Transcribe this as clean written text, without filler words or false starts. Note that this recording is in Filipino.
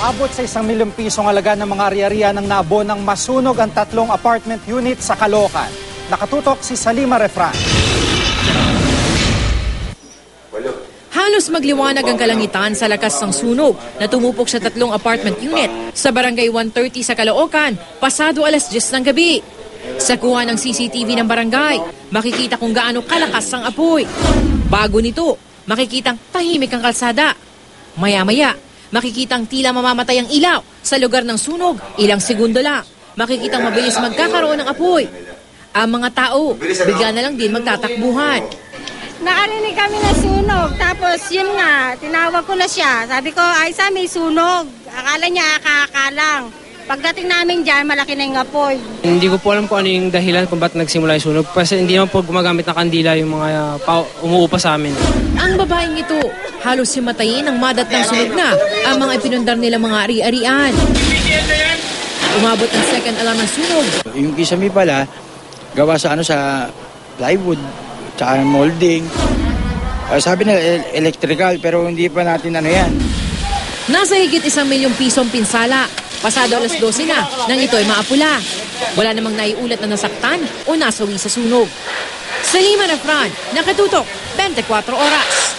Abot sa 1 milyong pisong halaga ng mga ari-arian ng naabonang masunog ang 3 apartment unit sa Caloocan. Nakatutok si Salima Refran. Halos magliwanag ang kalangitan sa lakas ng sunog na tumupok sa 3 apartment unit sa barangay 130 sa Caloocan, pasado alas 10 ng gabi. Sa kuha ng CCTV ng barangay, makikita kung gaano kalakas ang apoy. Bago nito, makikitang tahimik ang kalsada. Maya-maya, makikitang tila mamamatay ang ilaw sa lugar ng sunog, ilang segundo lang. Makikitang mabilis magkakaroon ng apoy. Ang mga tao, bigla na lang din magtatakbuhan. Nakarinig kami na sunog, tapos yun nga, tinawag ko na siya. Sabi ko, Aisa, may sunog. Akala niya akakalang. Pagdating namin dyan, malaki na yung apoy. Hindi ko po alam kung ano yung dahilan kung ba't nagsimula yung sunog. Kasi hindi naman po gumagamit ng kandila yung mga umuupa sa amin. Ang babaeng ito, halos himatayin ng madat ng sunog na ang mga ipinundar nilang mga ari-arian. Umabot ang second alarm ng sunog. Yung kisame pala, gawa sa sa plywood, tsaka molding. Sabi na electrical, pero hindi pa natin yan. Nasa higit 1 milyong pisong pinsala. Pasado alas 12 na nang ito ay maapula. Wala namang naiulat na nasaktan o nasawi sa sunog. Salima Refran, nakatutok, 24 oras.